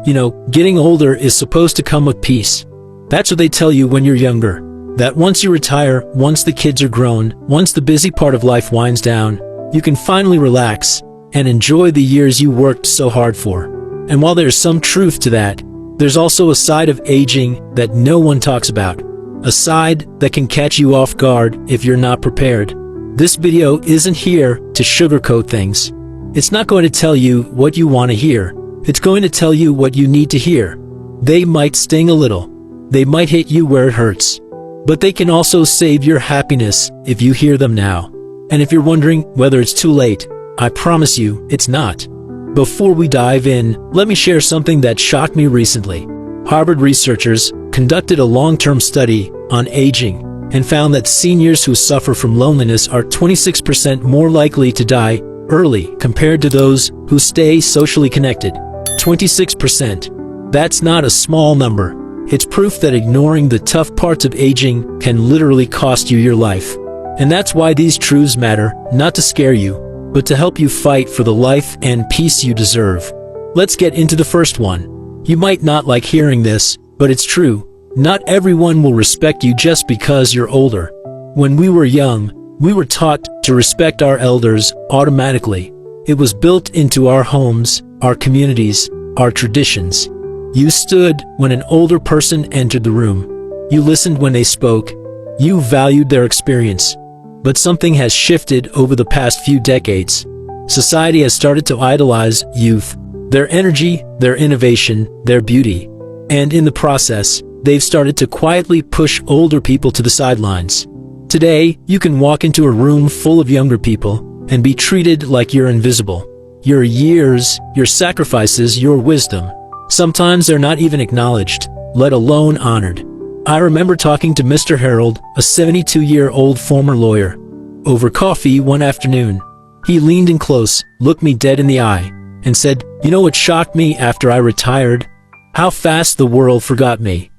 Getting older is supposed to come with peace. That's what they tell you when you're younger. That once you retire, once the kids are grown, once the busy part of life winds down, you can finally relax and enjoy the years you worked so hard for. And while there's some truth to that, there's also a side of aging that no one talks about. A side that can catch you off guard if you're not prepared. This video isn't here to sugarcoat things. It's not going to tell you what you want to hear. It's going to tell you what you need to hear. They might sting a little. They might hit you where it hurts. But they can also save your happiness if you hear them now. And if you're wondering whether it's too late, I promise you it's not. Before we dive in, let me share something that shocked me recently. Harvard researchers conducted a long-term study on aging and found that seniors who suffer from loneliness are 26% more likely to die early compared to those who stay socially connected. 26%. That's not a small number. It's proof that ignoring the tough parts of aging can literally cost you your life. And that's why these truths matter, not to scare you, but to help you fight for the life and peace you deserve. Let's get into the first one. You might not like hearing this, but it's true. Not everyone will respect you just because you're older. When we were young, we were taught to respect our elders automatically. It was built into our homes, our communities, our traditions. You stood when an older person entered the room. You listened when they spoke. You valued their experience. But something has shifted over the past few decades. Society has started to idolize youth, their energy, their innovation, their beauty. And in the process, they've started to quietly push older people to the sidelines. Today, you can walk into a room full of younger people and be treated like you're invisible. Your years, your sacrifices, your wisdom. Sometimes they're not even acknowledged, let alone honored. I remember talking to Mr. Harold, a 72-year-old former lawyer, over coffee one afternoon. He leaned in close, looked me dead in the eye, and said, "You know what shocked me after I retired? How fast the world forgot me."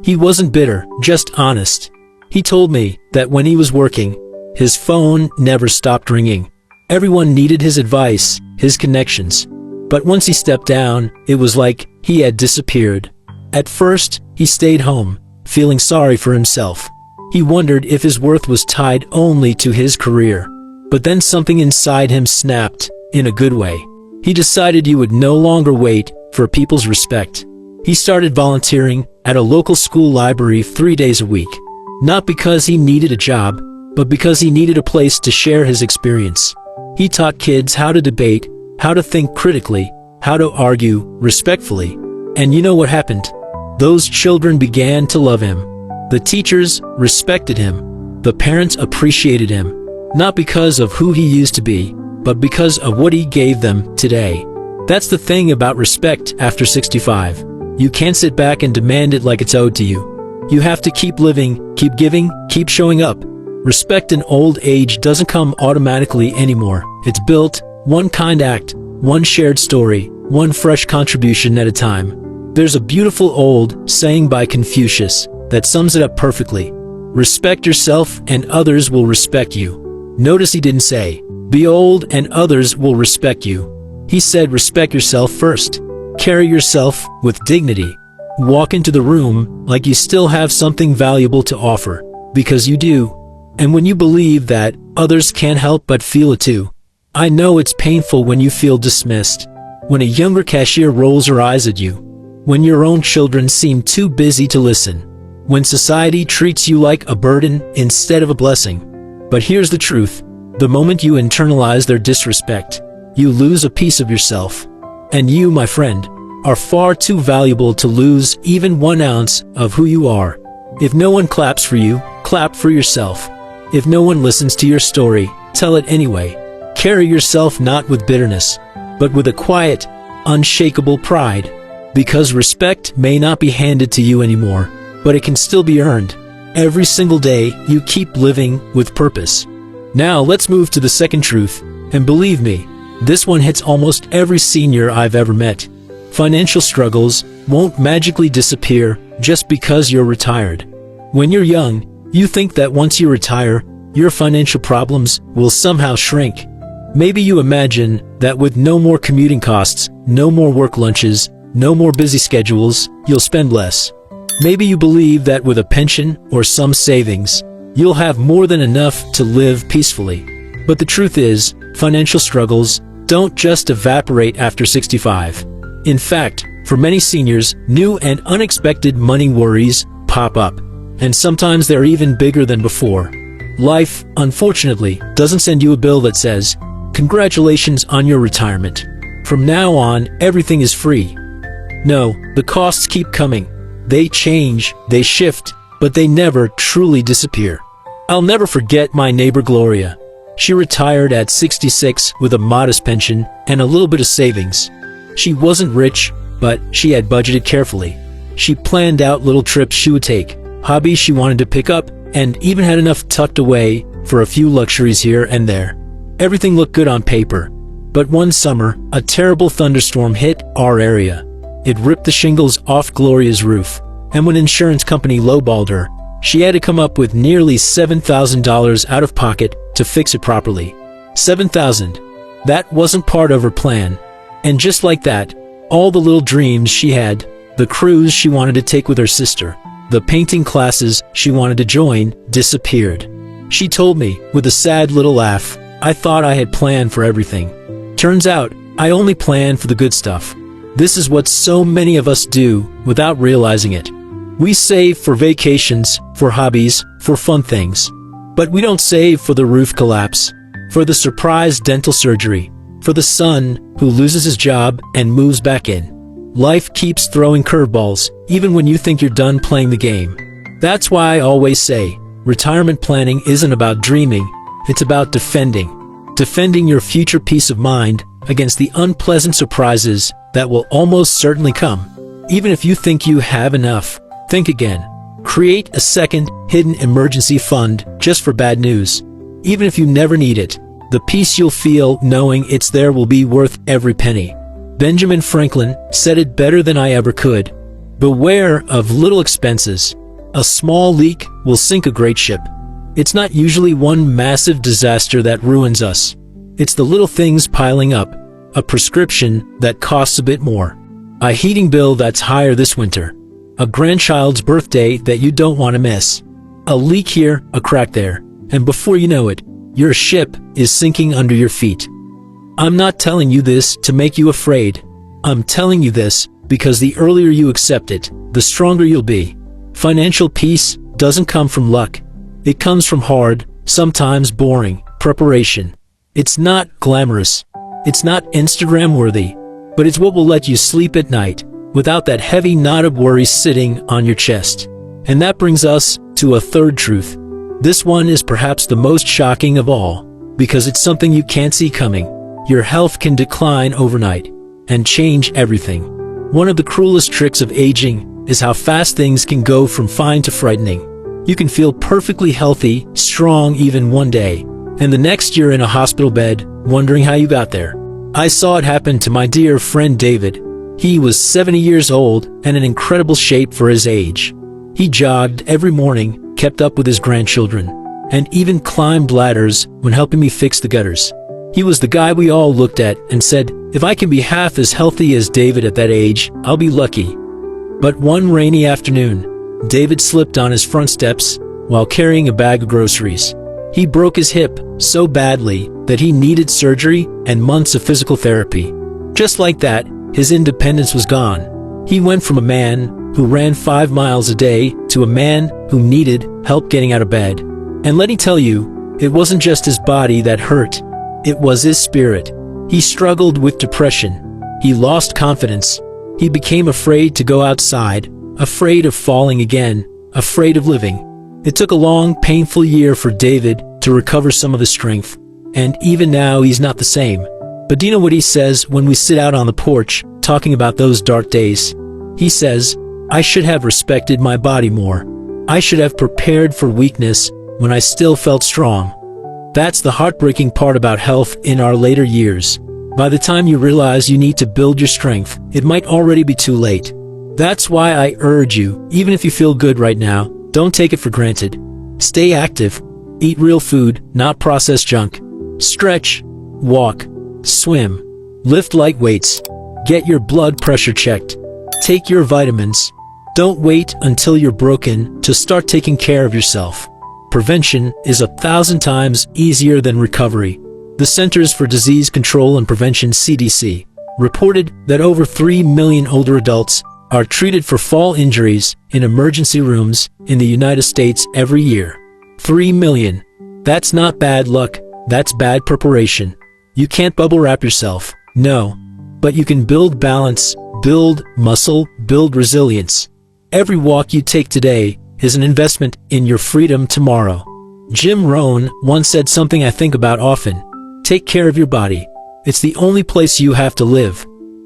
He wasn't bitter, just honest. He told me that when he was working, his phone never stopped ringing. Everyone needed his advice, his connections. But once he stepped down, it was like he had disappeared. At first, he stayed home, feeling sorry for himself. He wondered if his worth was tied only to his career. But then something inside him snapped, in a good way. He decided he would no longer wait for people's respect. He started volunteering at a local school library 3 days a week. Not because he needed a job, but because he needed a place to share his experience. He taught kids how to debate, how to think critically, how to argue respectfully. And you know what happened? Those children began to love him. The teachers respected him. The parents appreciated him. Not because of who he used to be, but because of what he gave them today. That's the thing about respect after 65. You can't sit back and demand it like it's owed to you. You have to keep living, keep giving, keep showing up. Respect in old age doesn't come automatically anymore. It's built, one kind act, one shared story, one fresh contribution at a time. There's a beautiful old saying by Confucius that sums it up perfectly. Respect yourself and others will respect you. Notice he didn't say, be old and others will respect you. He said respect yourself first. Carry yourself with dignity. Walk into the room like you still have something valuable to offer, because you do. And when you believe that, others can't help but feel it too. I know it's painful when you feel dismissed, when a younger cashier rolls her eyes at you, when your own children seem too busy to listen, when society treats you like a burden instead of a blessing. But here's the truth. The moment you internalize their disrespect, you lose a piece of yourself. And you, my friend, are far too valuable to lose even 1 ounce of who you are. If no one claps for you, clap for yourself. If no one listens to your story, tell it anyway. Carry yourself not with bitterness, but with a quiet, unshakable pride. Because respect may not be handed to you anymore, but it can still be earned. Every single day, you keep living with purpose. Now let's move to the second truth, and believe me, this one hits almost every senior I've ever met. Financial struggles won't magically disappear just because you're retired. When you're young, you think that once you retire, your financial problems will somehow shrink. Maybe you imagine that with no more commuting costs, no more work lunches, no more busy schedules, you'll spend less. Maybe you believe that with a pension or some savings, you'll have more than enough to live peacefully. But the truth is, financial struggles don't just evaporate after 65. In fact, for many seniors, new and unexpected money worries pop up, and sometimes they're even bigger than before. Life, unfortunately, doesn't send you a bill that says, "Congratulations on your retirement. From now on, everything is free." No, the costs keep coming. They change, they shift, but they never truly disappear. I'll never forget my neighbor Gloria. She retired at 66 with a modest pension and a little bit of savings. She wasn't rich, but she had budgeted carefully. She planned out little trips she would take, hobbies she wanted to pick up, and even had enough tucked away for a few luxuries here and there. Everything looked good on paper. But one summer, a terrible thunderstorm hit our area. It ripped the shingles off Gloria's roof, and when an insurance company lowballed her, she had to come up with nearly $7,000 out of pocket to fix it properly. $7,000. That wasn't part of her plan. And just like that, all the little dreams she had, the cruise she wanted to take with her sister, the painting classes she wanted to join, disappeared. She told me, with a sad little laugh, "I thought I had planned for everything. Turns out, I only planned for the good stuff." This is what so many of us do without realizing it. We save for vacations, for hobbies, for fun things. But we don't save for the roof collapse, for the surprise dental surgery, for the son who loses his job and moves back in. Life keeps throwing curveballs, even when you think you're done playing the game. That's why I always say, retirement planning isn't about dreaming, it's about defending. Defending your future peace of mind against the unpleasant surprises that will almost certainly come. Even if you think you have enough, think again. Create a second, hidden emergency fund just for bad news. Even if you never need it, the peace you'll feel knowing it's there will be worth every penny. Benjamin Franklin said it better than I ever could. Beware of little expenses. A small leak will sink a great ship. It's not usually one massive disaster that ruins us. It's the little things piling up. A prescription that costs a bit more. A heating bill that's higher this winter. A grandchild's birthday that you don't want to miss. A leak here, a crack there. And before you know it, your ship is sinking under your feet. I'm not telling you this to make you afraid. I'm telling you this because the earlier you accept it, the stronger you'll be. Financial peace doesn't come from luck. It comes from hard, sometimes boring, preparation. It's not glamorous. It's not Instagram-worthy. But it's what will let you sleep at night without that heavy knot of worry sitting on your chest. And that brings us to a third truth. This one is perhaps the most shocking of all, because it's something you can't see coming. Your health can decline overnight and change everything. One of the cruelest tricks of aging is how fast things can go from fine to frightening. You can feel perfectly healthy, strong even one day, and the next you're in a hospital bed, wondering how you got there. I saw it happen to my dear friend David. He was 70 years old and in incredible shape for his age. He jogged every morning, kept up with his grandchildren, and even climbed ladders when helping me fix the gutters. He was the guy we all looked at and said, if I can be half as healthy as David at that age, I'll be lucky. But one rainy afternoon, David slipped on his front steps while carrying a bag of groceries. He broke his hip so badly that he needed surgery and months of physical therapy. Just like that, his independence was gone. He went from a man who ran 5 miles a day to a man who needed help getting out of bed. And let me tell you, it wasn't just his body that hurt. It was his spirit. He struggled with depression. He lost confidence. He became afraid to go outside, afraid of falling again, afraid of living. It took a long, painful year for David to recover some of his strength. And even now, he's not the same. But do you know what he says when we sit out on the porch, talking about those dark days? He says, I should have respected my body more. I should have prepared for weakness when I still felt strong. That's the heartbreaking part about health in our later years. By the time you realize you need to build your strength, it might already be too late. That's why I urge you, even if you feel good right now, don't take it for granted. Stay active. Eat real food, not processed junk. Stretch, walk, swim, lift light weights. Get your blood pressure checked. Take your vitamins. Don't wait until you're broken to start taking care of yourself. Prevention is 1,000 times easier than recovery. The Centers for Disease Control and Prevention (CDC) reported that over 3 million older adults are treated for fall injuries in emergency rooms in the United States every year. 3 million. That's not bad luck, that's bad preparation. You can't bubble wrap yourself, no. But you can build balance, build muscle, build resilience. Every walk you take today is an investment in your freedom tomorrow. Jim Rohn once said something I think about often. Take care of your body. It's the only place you have to live.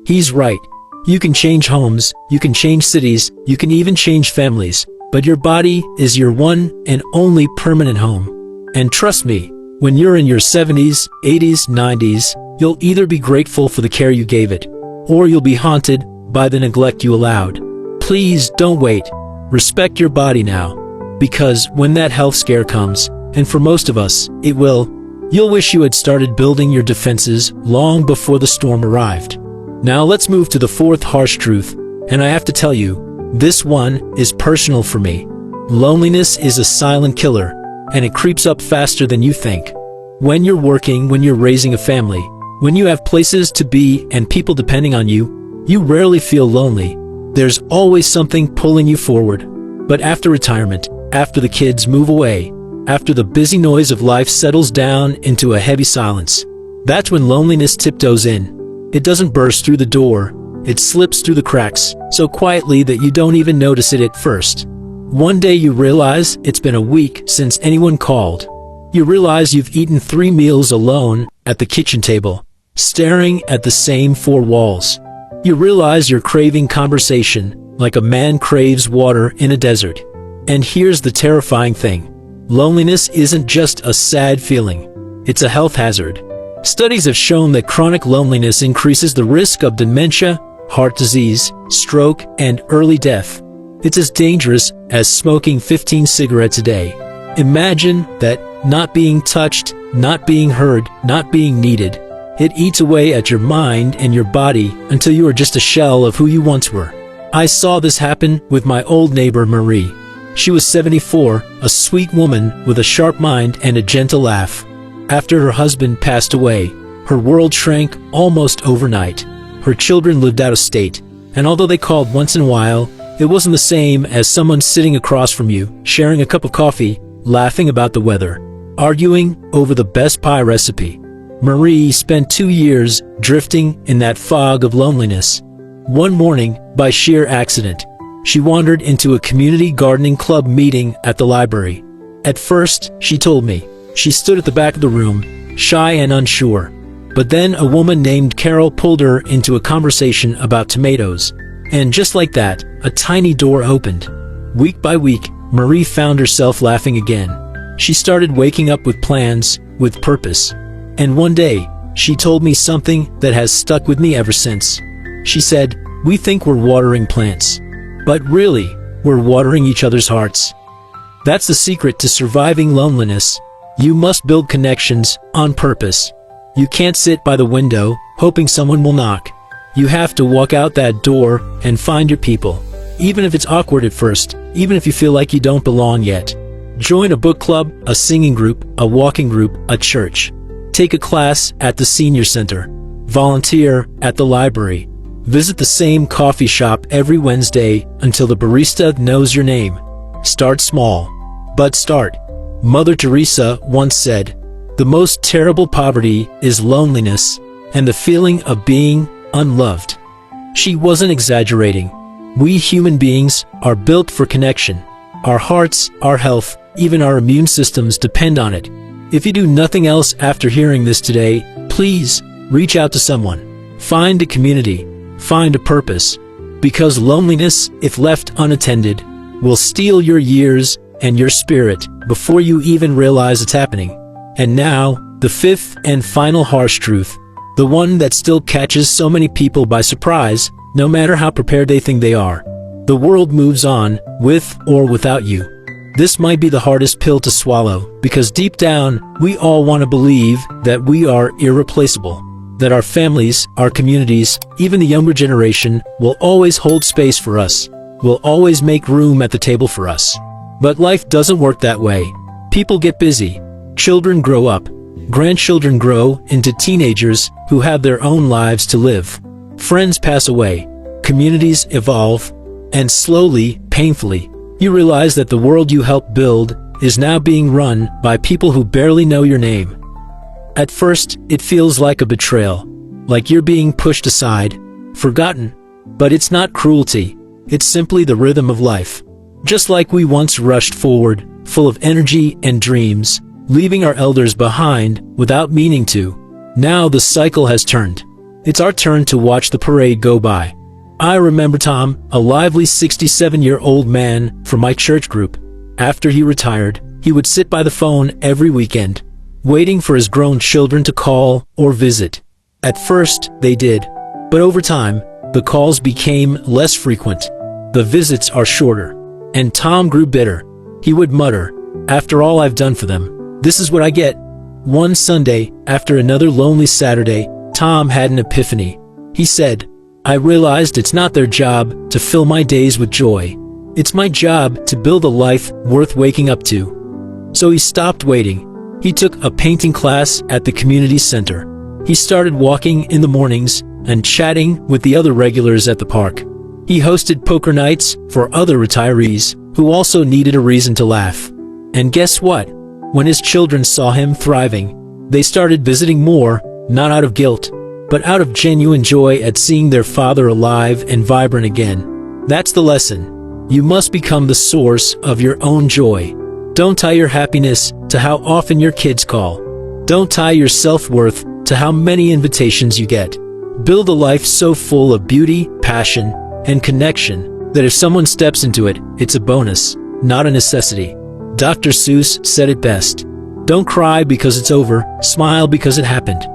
He's right. You can change homes, you can change cities, you can even change families, but your body is your one and only permanent home. And trust me, when you're in your 70s, 80s, 90s, you'll either be grateful for the care you gave it, or you'll be haunted by the neglect you allowed. Please don't wait. Respect your body now, because when that health scare comes, and for most of us, it will, you'll wish you had started building your defenses long before the storm arrived. Now let's move to the fourth harsh truth, and I have to tell you, this one is personal for me. Loneliness is a silent killer, and it creeps up faster than you think. When you're working, when you're raising a family, when you have places to be and people depending on you, you rarely feel lonely. There's always something pulling you forward. But after retirement, after the kids move away, after the busy noise of life settles down into a heavy silence, that's when loneliness tiptoes in. It doesn't burst through the door, it slips through the cracks, so quietly that you don't even notice it at first. One day you realize it's been a week since anyone called. You realize you've eaten 3 meals alone at the kitchen table, staring at the same 4 walls. You realize you're craving conversation like a man craves water in a desert. And here's the terrifying thing. Loneliness isn't just a sad feeling. It's a health hazard. Studies have shown that chronic loneliness increases the risk of dementia, heart disease, stroke, and early death. It's as dangerous as smoking 15 cigarettes a day. Imagine that, not being touched, not being heard, not being needed. It eats away at your mind and your body until you are just a shell of who you once were. I saw this happen with my old neighbor Marie. She was 74, a sweet woman with a sharp mind and a gentle laugh. After her husband passed away, her world shrank almost overnight. Her children lived out of state, and although they called once in a while, it wasn't the same as someone sitting across from you, sharing a cup of coffee, laughing about the weather, arguing over the best pie recipe. Marie spent 2 years drifting in that fog of loneliness. One morning, by sheer accident, she wandered into a community gardening club meeting at the library. At first, she told me, she stood at the back of the room, shy and unsure. But then a woman named Carol pulled her into a conversation about tomatoes. And just like that, a tiny door opened. Week by week, Marie found herself laughing again. She started waking up with plans, with purpose. And one day, she told me something that has stuck with me ever since. She said, "We think we're watering plants, but really, we're watering each other's hearts." That's the secret to surviving loneliness. You must build connections on purpose. You can't sit by the window, hoping someone will knock. You have to walk out that door and find your people. Even if it's awkward at first, even if you feel like you don't belong yet. Join a book club, a singing group, a walking group, a church. Take a class at the senior center. Volunteer at the library. Visit the same coffee shop every Wednesday until the barista knows your name. Start small, but start. Mother Teresa once said, "The most terrible poverty is loneliness and the feeling of being unloved." She wasn't exaggerating. We human beings are built for connection. Our hearts, our health, even our immune systems depend on it. If you do nothing else after hearing this today, please reach out to someone. Find a community. Find a purpose. Because loneliness, if left unattended, will steal your years and your spirit before you even realize it's happening. And now, the fifth and final harsh truth. The one that still catches so many people by surprise, no matter how prepared they think they are. The world moves on, with or without you. This might be the hardest pill to swallow, because deep down, we all want to believe that we are irreplaceable. that our families, our communities, even the younger generation will always hold space for us, will always make room at the table for us. But life doesn't work that way. People get busy. Children grow up. Grandchildren grow into teenagers who have their own lives to live. Friends pass away. Communities evolve. And slowly, painfully, you realize that the world you helped build is now being run by people who barely know your name. At first, it feels like a betrayal, like you're being pushed aside, forgotten. But it's not cruelty. It's simply the rhythm of life. Just like we once rushed forward, full of energy and dreams, leaving our elders behind without meaning to, now the cycle has turned. It's our turn to watch the parade go by. I remember Tom, a lively 67-year-old man from my church group. After he retired, he would sit by the phone every weekend, waiting for his grown children to call or visit. At first, they did. But over time, the calls became less frequent. The visits are shorter. And Tom grew bitter. He would mutter, "After all I've done for them, this is what I get." One Sunday, after another lonely Saturday, Tom had an epiphany. He said, "I realized it's not their job to fill my days with joy. It's my job to build a life worth waking up to." So he stopped waiting. He took a painting class at the community center. He started walking in the mornings and chatting with the other regulars at the park. He hosted poker nights for other retirees who also needed a reason to laugh. And guess what? When his children saw him thriving, they started visiting more, not out of guilt, but out of genuine joy at seeing their father alive and vibrant again. That's the lesson. You must become the source of your own joy. Don't tie your happiness to how often your kids call. Don't tie your self-worth to how many invitations you get. Build a life so full of beauty, passion, and connection that if someone steps into it, it's a bonus, not a necessity. Dr. Seuss said it best. Don't cry because it's over, smile because it happened.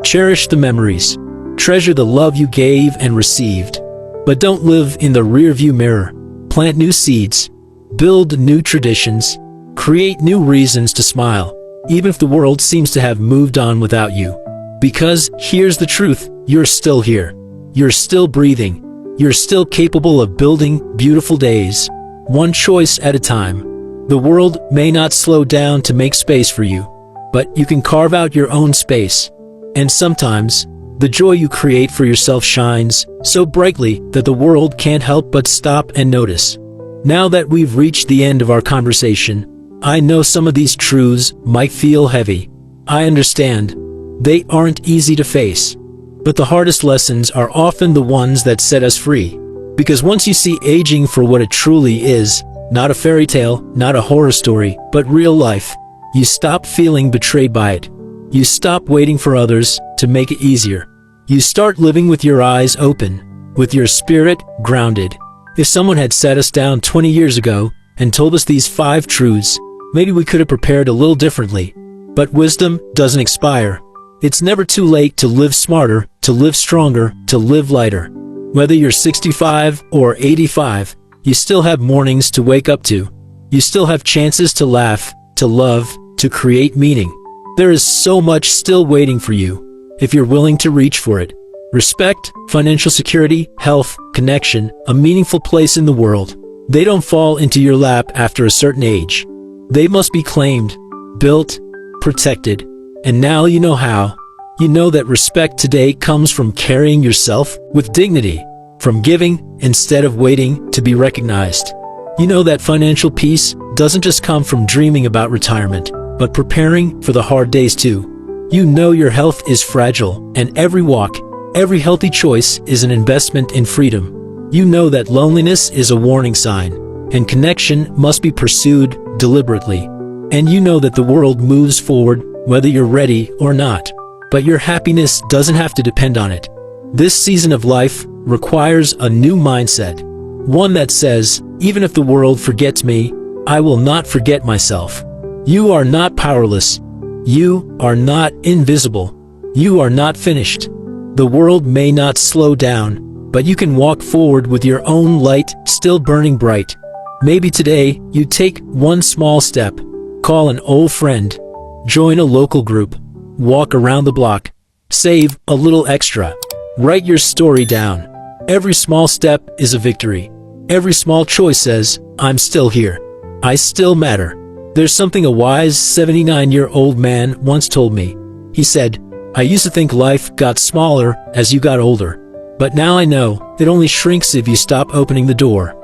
Cherish the memories. Treasure the love you gave and received. But don't live in the rearview mirror. Plant new seeds. Build new traditions. Create new reasons to smile, even if the world seems to have moved on without you. Because here's the truth, you're still here. You're still breathing. You're still capable of building beautiful days, one choice at a time. The world may not slow down to make space for you, but you can carve out your own space. And sometimes, the joy you create for yourself shines so brightly that the world can't help but stop and notice. Now that we've reached the end of our conversation, I know some of these truths might feel heavy. I understand. They aren't easy to face. But the hardest lessons are often the ones that set us free. Because once you see aging for what it truly is, not a fairy tale, not a horror story, but real life, you stop feeling betrayed by it. You stop waiting for others to make it easier. You start living with your eyes open, with your spirit grounded. If someone had sat us down 20 years ago and told us these 5 truths, maybe we could have prepared a little differently. But wisdom doesn't expire. It's never too late to live smarter, to live stronger, to live lighter. Whether you're 65 or 85, you still have mornings to wake up to. You still have chances to laugh, to love, to create meaning. There is so much still waiting for you, if you're willing to reach for it. Respect, financial security, health, connection, a meaningful place in the world. They don't fall into your lap after a certain age. They must be claimed, built, protected. And now you know how. You know that respect today comes from carrying yourself with dignity, from giving instead of waiting to be recognized. You know that financial peace doesn't just come from dreaming about retirement, but preparing for the hard days too. You know your health is fragile, and every walk, every healthy choice is an investment in freedom. You know that loneliness is a warning sign, and connection must be pursued deliberately. And you know that the world moves forward whether you're ready or not. But your happiness doesn't have to depend on it. This season of life requires a new mindset. One that says, even if the world forgets me, I will not forget myself. You are not powerless. You are not invisible. You are not finished. The world may not slow down, but you can walk forward with your own light still burning bright. Maybe today you take one small step. Call an old friend. Join a local group. Walk around the block. Save a little extra. Write your story down. Every small step is a victory. Every small choice says, I'm still here. I still matter. There's something a wise 79-year-old man once told me. He said, I used to think life got smaller as you got older, but now I know it only shrinks if you stop opening the door.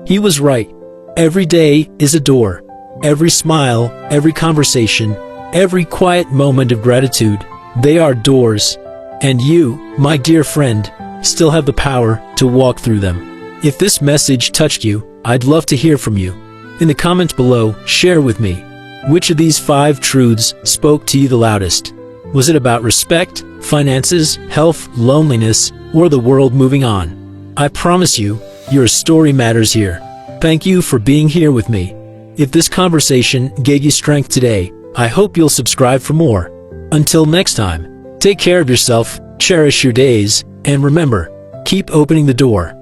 He was right. Every day is a door. Every smile, every conversation, every quiet moment of gratitude, they are doors. And you, my dear friend, still have the power to walk through them. If this message touched you, I'd love to hear from you. In the comments below, share with me. Which of these 5 truths spoke to you the loudest? Was it about respect, finances, health, loneliness, or the world moving on? I promise you, your story matters here. Thank you for being here with me. If this conversation gave you strength today, I hope you'll subscribe for more. Until next time, take care of yourself, cherish your days, and remember, keep opening the door.